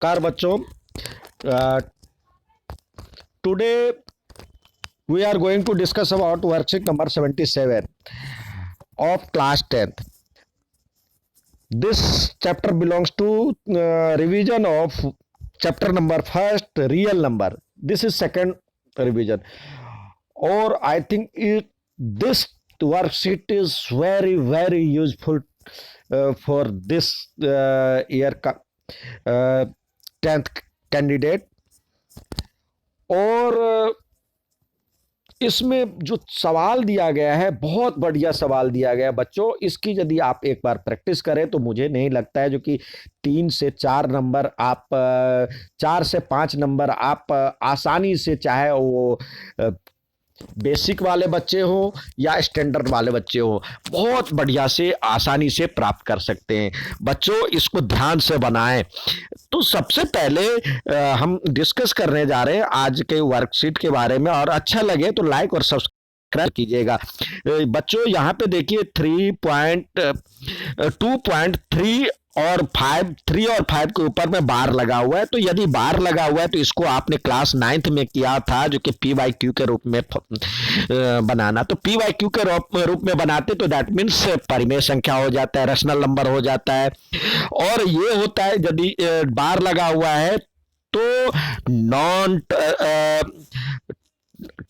Car बच्चों, today we are going to discuss about worksheet number 77 of class 10th. This chapter belongs to revision of chapter number first, real number. This is second revision, or I think this worksheet is very useful for this year 10th candidate. और इसमें जो सवाल दिया गया है, बहुत बढ़िया सवाल दिया गया है बच्चों। इसकी यदि आप एक बार प्रैक्टिस करें तो मुझे नहीं लगता है जो कि 3 से 4 नंबर आप 4 से 5 नंबर आप आसानी से, चाहे वो बेसिक वाले बच्चे हो या स्टैंडर्ड वाले बच्चे हो, बहुत बढ़िया से आसानी से प्राप्त कर सकते हैं। बच्चों इसको ध्यान से बनाएं। तो सबसे पहले हम डिस्कस करने जा रहे हैं आज के वर्कशीट के बारे में, और अच्छा लगे तो लाइक और सब्सक्राइब कीजिएगा। बच्चों यहाँ पे देखिए 3.2.3 और 3 और 5 के ऊपर में बार लगा हुआ है। तो यदि बार लगा हुआ है तो इसको आपने क्लास 9th में किया था, जो कि पी वाई क्यू के रूप में बनाना। तो पी वाई क्यू के रूप में बनाते तो दैट मीन्स परिमेय संख्या हो जाता है, रेशनल नंबर हो जाता है। और ये होता है यदि बार लगा हुआ है तो non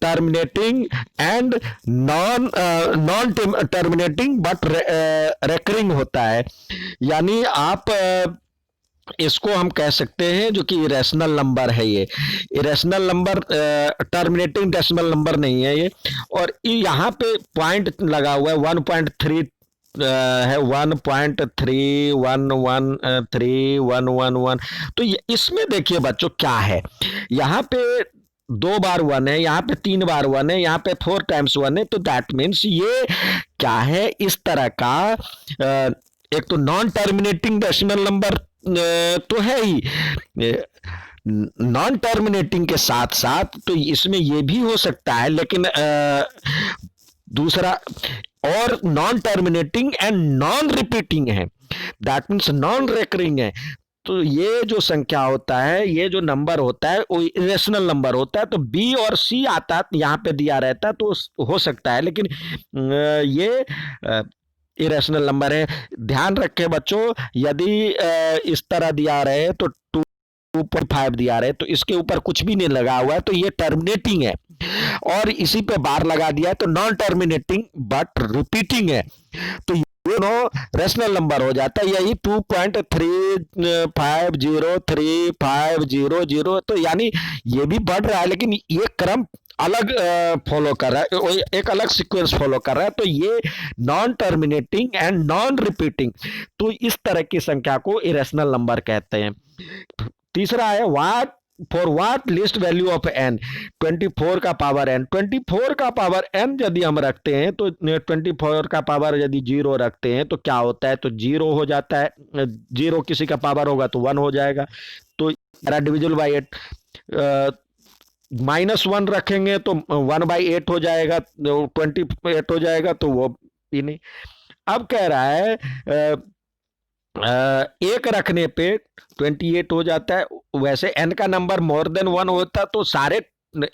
terminating and non terminating but recurring होता है। यानी आप इसको हम कह सकते हैं जो कि इरेशनल नंबर है। ये irrational number, terminating decimal number नहीं है ये। और यहाँ पे पॉइंट लगा हुआ है 1.3 है, 1.31131111। तो इसमें देखिए बच्चों क्या है, यहाँ पे 2 बार 1 है, यहाँ पे 3 बार 1 है, यहाँ पे 4 टाइम्स 1 है। तो दैट मीन्स ये क्या है, इस तरह का एक तो नॉन टर्मिनेटिंग डेसिमल नंबर तो है ही, नॉन टर्मिनेटिंग के साथ साथ तो इसमें ये भी हो सकता है, लेकिन दूसरा और non terminating and non repeating है, दैट मीन्स नॉन रेकरिंग है। तो ये जो संख्या होता है, ये जो नंबर होता है वो इरेशनल नंबर होता है। तो बी और सी आता यहाँ पे दिया रहता है तो हो सकता है, लेकिन ये इरेशनल नंबर है। ध्यान रखें बच्चों, यदि इस तरह दिया रहे तो 2.5 दिया रहे तो इसके ऊपर कुछ भी नहीं लगा हुआ है तो ये टर्मिनेटिंग है, और इसी पे बार लगा दिया है तो नॉन टर्मिनेटिंग बट रिपीटिंग है। तो ये नो रेशनल नंबर हो जाता है। यही 2.35035000, तो यानी ये भी बढ़ रहा है, लेकिन ये क्रम अलग फॉलो कर रहा है, एक अलग सीक्वेंस फॉलो कर रहा है। तो ये non terminating and non repeating, तो इस तरह की संख्या को इरेशनल नंबर कहते हैं। तीसरा है what, for what least value of n, 24 का पावर एन। 24 का पावर एन यदि हम रखते हैं तो 24 का पावर यदि 0 रखते हैं तो क्या होता है, तो 0 हो जाता है। 0 किसी का पावर होगा तो 1 हो जाएगा, तो डिविजिबल बाई 8। -1 रखेंगे तो 1/8 हो जाएगा, 28 हो जाएगा, तो वो भी नहीं। अब कह रहा है एक रखने पे 28 हो जाता है। वैसे n का नंबर मोर देन 1 होता तो सारे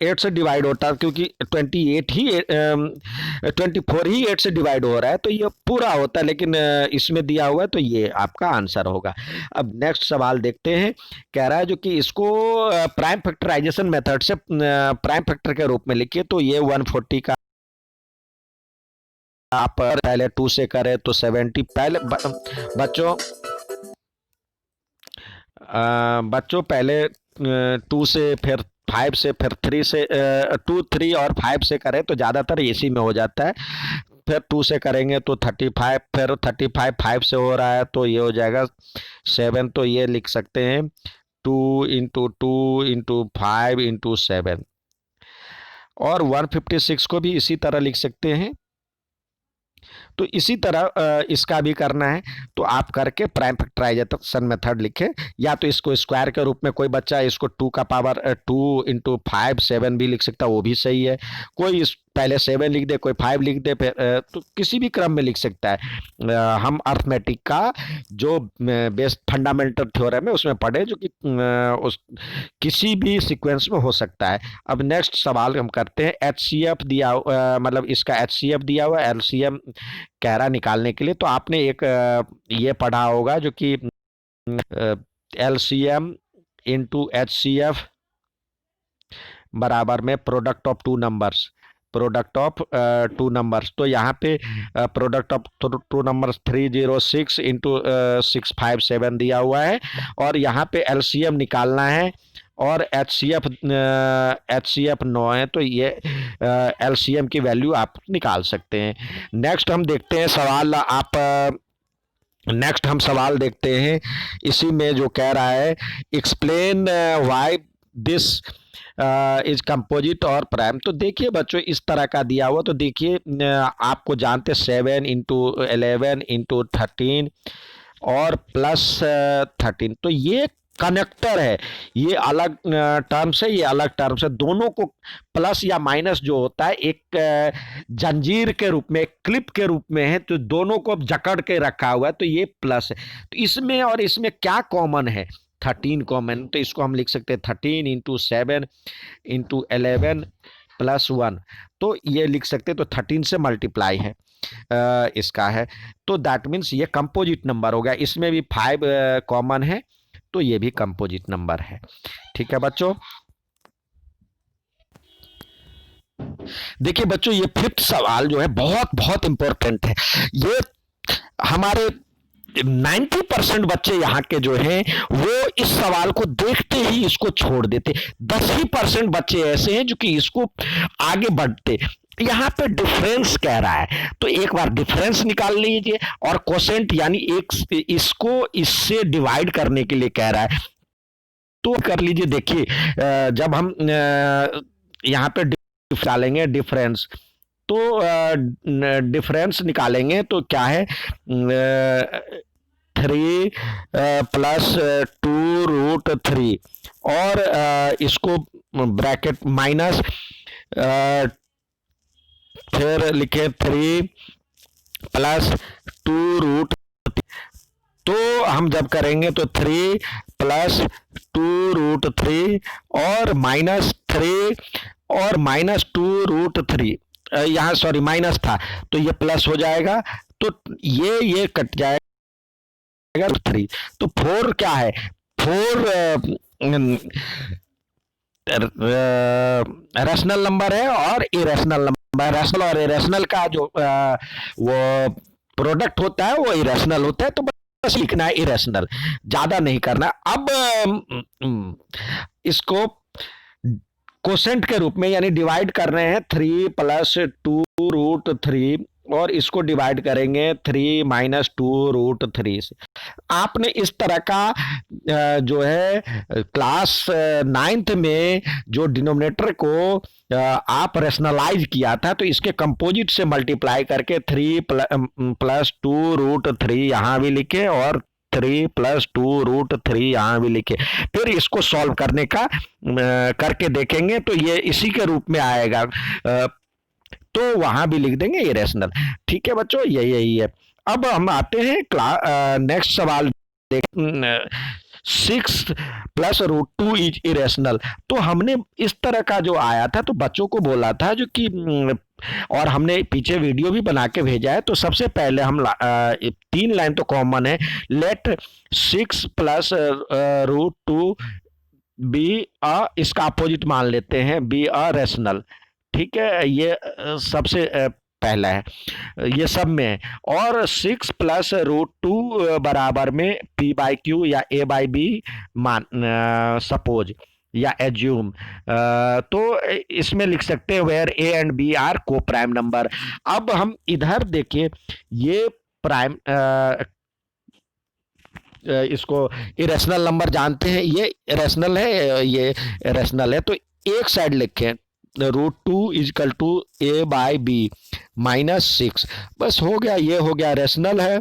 8 से डिवाइड होता, क्योंकि 24 ही 8 से डिवाइड हो रहा है तो ये पूरा होता है, लेकिन इसमें दिया हुआ है तो ये आपका आंसर होगा। अब नेक्स्ट सवाल देखते हैं। कह रहा है जो कि इसको प्राइम फैक्टराइजेशन मेथड से प्राइम फैक्टर के रूप में लिखिए। तो ये 140 का आप पहले 2 से करें तो 70, पहले बच्चों पहले 2 से, फिर 5 से, फिर 3 से, 2 3 और 5 से करें तो ज़्यादातर इसी में हो जाता है। फिर 2 से करेंगे तो 35, फिर 35 5 से हो रहा है तो ये हो जाएगा 7। तो ये लिख सकते हैं 2 × 2 × 5 × 7, और 156 को भी इसी तरह लिख सकते हैं। तो इसी तरह इसका भी करना है तो आप करके प्राइम फैक्टराइजेशन मेथड लिखें, या तो इसको स्क्वायर के रूप में, कोई बच्चा इसको 2 का पावर 2 × 5 7 भी लिख सकता है, वो भी सही है। कोई पहले 7 लिख दे, कोई 5 लिख दे, तो किसी भी क्रम में लिख सकता है। हम अर्थमेटिक का जो बेस फंडामेंटल थ्योरम है उसमें पढ़े, जो कि उस किसी भी सीक्वेंस में हो सकता है। अब नेक्स्ट सवाल हम करते हैं। एचसीएफ दिया, मतलब इसका एचसीएफ दिया हुआ, एलसीएम कह रहा निकालने के लिए। तो आपने एक ये पढ़ा होगा जो कि एलसीएम इंटू एचसीएफ बराबर में product of two numbers, product of two numbers. तो यहाँ पे product of two numbers 306 into 657 दिया हुआ है, और यहाँ पे एलसीएम निकालना है, और एचसीएफ 9 है, तो ये एलसीएम की वैल्यू आप निकाल सकते हैं। नेक्स्ट हम देखते हैं सवाल। नेक्स्ट हम सवाल देखते हैं, इसी में जो कह रहा है explain why this is composite और प्राइम। तो देखिए बच्चों, इस तरह का दिया हुआ, तो देखिए आपको जानते 7 इंटू 11 इंटू 13 और प्लस 13, तो ये कनेक्टर है, ये अलग टर्म्स है, ये अलग टर्म्स है। दोनों को प्लस या माइनस जो होता है एक जंजीर के रूप में, एक क्लिप के रूप में है, तो दोनों को जकड़ के रखा हुआ है, तो ये प्लस है। तो इसमें और इसमें क्या कॉमन है? 13 कॉमन, तो इसको हम लिख सकते हैं 13 इंटू 7 इंटू 11 प्लस 1, तो ये लिख सकते हैं। तो 13 से मल्टीप्लाई है इसका है, तो दैट मीन्स ये कंपोजिट नंबर हो गया। इसमें भी 5 कॉमन है, तो ये भी कंपोजिट नंबर है। ठीक है बच्चों। देखिए बच्चों, ये 5th सवाल जो है बहुत बहुत इंपॉर्टेंट है। ये हमारे 90% बच्चे यहाँ के जो हैं वो इस सवाल को देखते ही इसको छोड़ देते। 10% बच्चे ऐसे हैं जो कि इसको आगे बढ़ते। यहाँ पे डिफरेंस कह रहा है, तो एक बार डिफरेंस निकाल लीजिए, और कोसेंट यानी एक इसको इससे डिवाइड करने के लिए कह रहा है, तो कर लीजिए। देखिए जब हम यहाँ पे निकालेंगे डिफरेंस, तो डिफरेंस निकालेंगे तो क्या है, 3 प्लस 2√3, और इसको ब्रैकेट माइनस, फिर लिखे 3 प्लस 2√, तो हम जब करेंगे तो 3 प्लस 2√3 और माइनस 3 और माइनस 2√3, यहाँ सॉरी माइनस था, तो ये प्लस हो जाएगा, तो ये कट जाएगा 3। तो 4 क्या है, 4 रैशनल नंबर है और इरेशनल नंबर। रैशनल और इरेशनल का जो वो प्रोडक्ट होता है वो इरेशनल होता है, तो बस लिखना है इरेशनल, ज्यादा नहीं करना। अब इसको कोसेंट के रूप में यानी डिवाइड कर रहे हैं 3 प्लस 2√3, और इसको डिवाइड करेंगे 3 माइनस 2√3 से। आपने इस तरह का जो है क्लास 9th में जो डिनोमिनेटर को आप रेशनलाइज किया था, तो इसके कंपोजिट से मल्टीप्लाई करके 3 प्लस 2√3 यहाँ भी लिखे, और 3 प्लस 2√3 यहाँ भी लिखे। फिर इसको सॉल्व करने का करके देखेंगे, तो ये इसी के रूप में आएगा, तो वहां भी लिख देंगे इरेशनल। ठीक है बच्चों, यही है। अब हम आते हैं नेक्स्ट सवाल। 6 प्लस √2 इज इरेशनल। तो हमने इस तरह का जो आया था, तो बच्चों को बोला था जो कि, और हमने पीछे वीडियो भी बना के भेजा है। तो सबसे पहले हम 3 लाइन तो कॉमन है। लेट 6 प्लस √2 बी इसका अपोजिट मान लेते हैं, बी अ रेशनल। ठीक है, ये सबसे पहला है, ये सब में है। और 6 प्लस √2 बराबर में p/q या a/b मान सपोज या एज्यूम, तो इसमें लिख सकते हैं where a and b are को प्राइम नंबर। अब हम इधर देखिए, ये प्राइम इसको इरेशनल नंबर जानते हैं, ये रेशनल है, ये रेशनल है, तो एक साइड लिखें √2 इजकल टू a/b -6, बस हो गया, ये हो गया रेशनल है,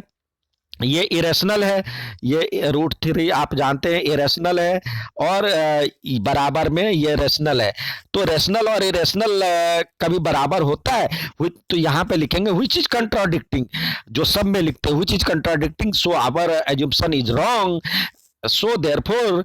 ये इरेशनल है, ये रूट थ्री आप जानते हैं इरेशनल है, और बराबर में ये रेशनल है। तो रेशनल और इरेशनल कभी बराबर होता है? तो यहाँ पे लिखेंगे विच इज कंट्राडिक्टिंग, जो सब में लिखते हैं which is contradicting, so our assumption is wrong, so therefore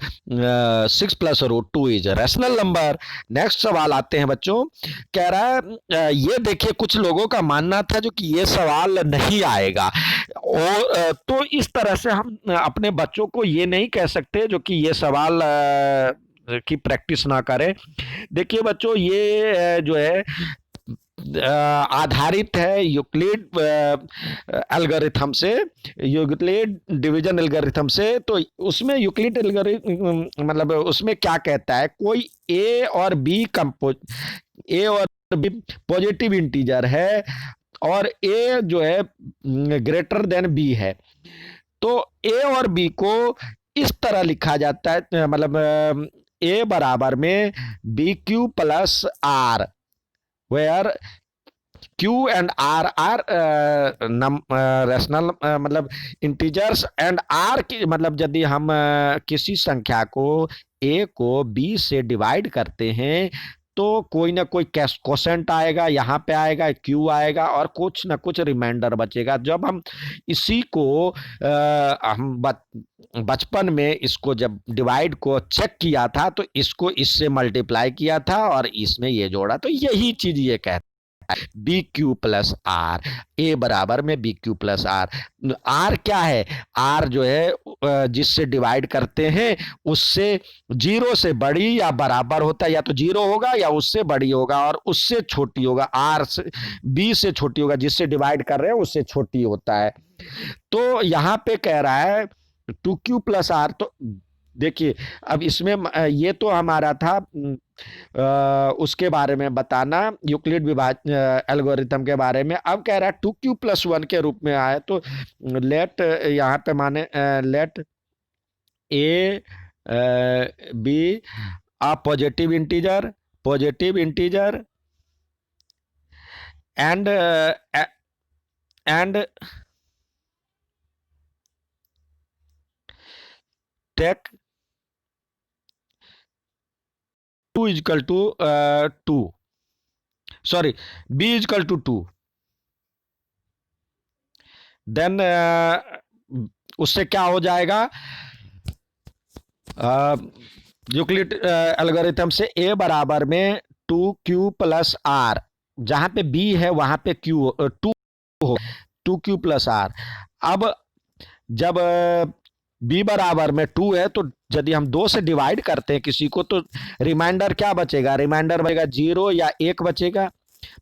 6 plus root two is rational number. Next सवाल आते हैं बच्चों, कह रहा है ये देखिए कुछ लोगों का मानना था जो कि ये सवाल नहीं आएगा, और तो इस तरह से हम अपने बच्चों को ये नहीं कह सकते जो कि ये सवाल की प्रैक्टिस ना करें। देखिए बच्चों, ये जो है आधारित है यूक्लिड एल्गोरिथम से, यूक्लिड डिवीजन एल्गोरिथम से। तो उसमें यूक्लिड एल्गोरिथम मतलब उसमें क्या कहता है, कोई ए और बी ए और बी पॉजिटिव इंटीजर है और ए जो है ग्रेटर देन बी है, तो ए और बी को इस तरह लिखा जाता है, मतलब ए बराबर में b q plus r, where Q and R are rational मतलब इंटीजर्स, एंड R की मतलब यदि हम किसी संख्या को A को B से डिवाइड करते हैं तो कोई ना कोई क्वोशेंट आएगा, यहाँ पे आएगा Q आएगा और कुछ ना कुछ रिमाइंडर बचेगा। जब हम इसी को हम बचपन में इसको जब डिवाइड को चेक किया था तो इसको इससे मल्टीप्लाई किया था और इसमें ये जोड़ा, तो यही चीज ये कहता b q plus r, a बराबर में b q plus r. R क्या है? आर जो है जिससे डिवाइड करते हैं उससे जीरो से बड़ी या बराबर होता है, या तो जीरो होगा या उससे बड़ी होगा और उससे छोटी होगा, आर से बी से छोटी होगा, जिससे डिवाइड कर रहे हैं उससे छोटी होता है। तो यहाँ पे कह रहा है टू क्यू प्लस आर। तो देखिए अब इसमें ये तो हमारा था उसके बारे में बताना, यूक्लिड विभाजन एल्गोरिथम के बारे में। अब कह रहा है टू क्यू प्लस वन के रूप में आया, तो लेट यहाँ पे माने let A B a positive integer and and take to equal to two, sorry B equal to two, then उससे क्या हो जाएगा, यूक्लिड एल्गोरिथम से ए बराबर में टू क्यू प्लस आर, जहां पे बी है वहां पे क्यू टू हो, टू क्यू प्लस आर। अब जब बी बराबर में टू है तो यदि हम दो से डिवाइड करते हैं किसी को तो रिमाइंडर क्या बचेगा? रिमाइंडर बचेगा जीरो या एक बचेगा,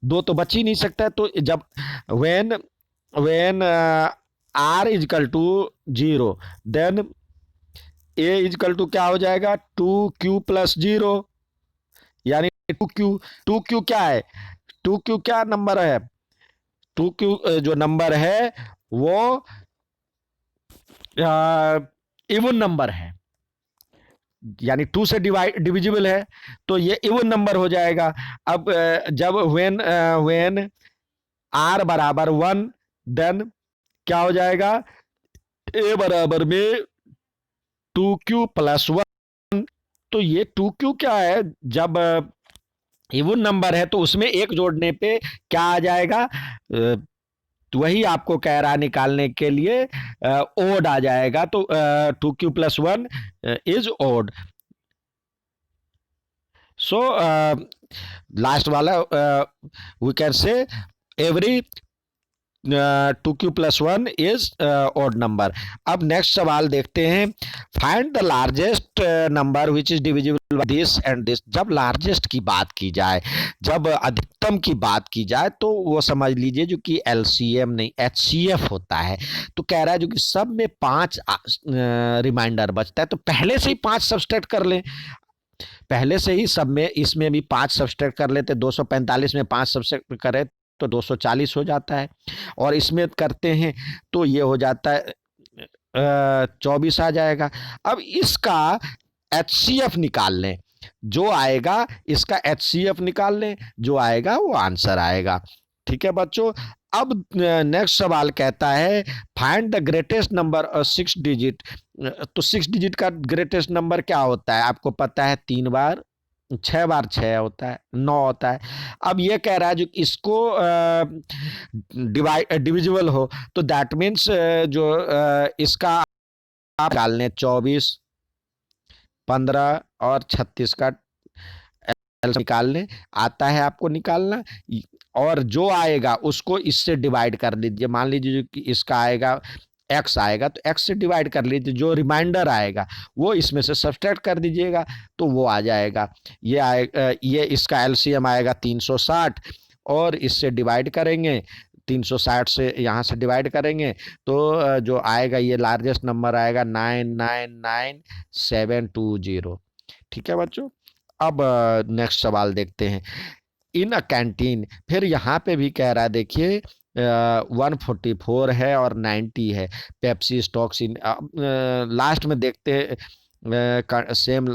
दो तो बच ही नहीं सकता। तो जब when when r equal to zero, then a equal to क्या हो जाएगा, टू क्यू प्लस जीरो, यानी टू क्यू क्या है, टू क्यू क्या नंबर है, टू क्यू जो नंबर है वो इवन नंबर है, यानी टू से डिविजिबल है, तो ये इवन नंबर हो जाएगा। अब जब व्हेन आर बराबर वन, देन क्या हो जाएगा, ए बराबर में टू क्यू प्लस वन। तो ये टू क्यू क्या है, जब इवन नंबर है तो उसमें एक जोड़ने पे क्या आ जाएगा, तो वही आपको कह रहा निकालने के लिए ओड आ जाएगा। तो two Q plus one is odd. So last वाला we can say every two Q plus one is odd number. अब नेक्स्ट सवाल देखते हैं, find the largest number which is divisible by this and this. जब largest की बात की जाए, जब अधिकतम की बात की जाए तो वो समझ लीजिए जो कि एलसीएम नहीं एचसीएफ होता है। तो कह रहा है जो कि सब में 5 रिमाइंडर बचता है, तो पहले से ही 5 सब्सट्रैक्ट कर लें, पहले से ही सब में इसमें भी 5 सब्सट्रैक्ट कर लेते, 245 में 5 सब्सट्रैक्ट करें तो 240 हो जाता है, और इसमें करते हैं तो ये हो जाता है 24 आ जाएगा। अब इसका एचसीएफ निकाल लें, जो आएगा इसका एचसीएफ निकाल लें, जो आएगा वो आंसर आएगा। ठीक है बच्चों, अब नेक्स्ट सवाल कहता है find the greatest number 6 digit. तो 6 डिजिट का ग्रेटेस्ट नंबर क्या होता है? आपको पता है 3 बार, 6 बार 6 होता है, 9 होता है। अब ये कह रहा है जो इसको डिवाइड डिविजिबल हो, तो दैट मीन्स जो इसका आप निकाल लें 24, 15 और 36 का निकाल लें। आता है आपको निकालना, और जो आएगा उसको इससे डिवाइड कर लीजिए। मान लीजिए कि इसका आएगा एक्स आएगा, तो एक्स से डिवाइड कर लीजिए। जो रिमाइंडर आएगा वो इसमें से सब्सट्रैक्ट कर दीजिएगा, तो वो आ जाएगा। ये आएगा, ये इसका एलसीएम आएगा 360, और इससे डिवाइड करेंगे 360 से, यहाँ से डिवाइड करेंगे तो जो आएगा ये लार्जेस्ट नंबर आएगा 999720। ठीक है बच्चों। अब नेक्स्ट सवाल देखते हैं। इन अ कैंटीन, फिर यहाँ पे भी कह रहा है, देखिए 144 है और 90 है। पेप्सी स्टॉक्स इन, लास्ट में देखते हैं same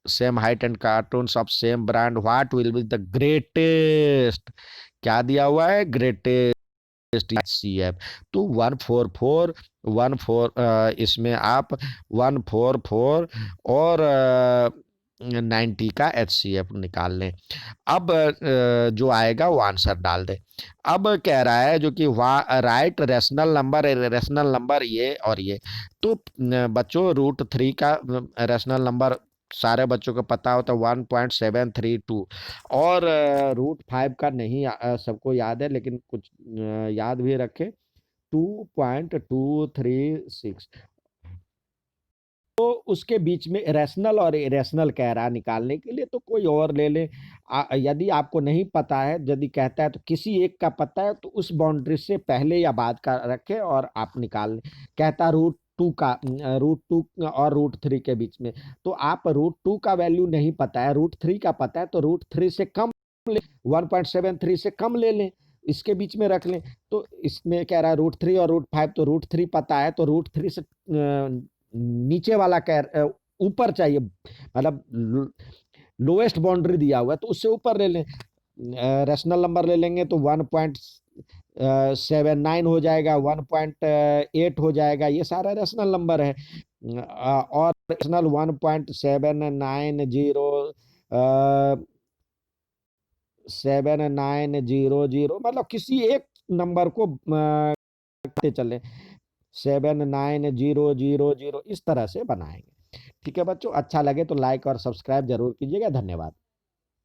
same height and cartoons of same brand, what will be the greatest? क्या दिया हुआ है? Greatest CF। तो 144, 14, इसमें आप 144 और 90 का HCF निकाल लें। अब जो आएगा वो आंसर डाल दें। अब कह रहा है जो कि right rational number, rational number ये और ये। तो बच्चों √3 का रेशनल नंबर सारे बच्चों को पता होता है 1.732, और √5 का नहीं सबको याद है, लेकिन कुछ याद भी रखें, 2.236। तो उसके बीच में रैशनल और इरेशनल कह रहा है निकालने के लिए, तो कोई और ले ले। यदि आपको नहीं पता है, यदि कहता है तो किसी एक का पता है, तो उस बाउंड्री से पहले या बाद का रखें और आप निकाल लें। कहता √2 का, √2 और √3 के बीच में, तो आप √2 का वैल्यू नहीं पता है, √3 का पता है, तो √3 से कम ले, 1.73 से कम ले लें, इसके बीच में रख लें। तो इसमें कह रहा है √3 और √5, तो √3 पता है, तो √3 से नीचे वाला ऊपर चाहिए, मतलब लोएस्ट बाउंड्री दिया हुआ है, तो उससे ऊपर ले लें। रेशनल नंबर ले लेंगे तो 1.79 हो जाएगा, 1.8 हो जाएगा, ये सारा रेशनल नंबर है। और रेशनल 1.790790, मतलब किसी एक नंबर को चले, 79000, इस तरह से बनाएंगे। ठीक है बच्चों, अच्छा लगे तो लाइक और सब्सक्राइब जरूर कीजिएगा। धन्यवाद।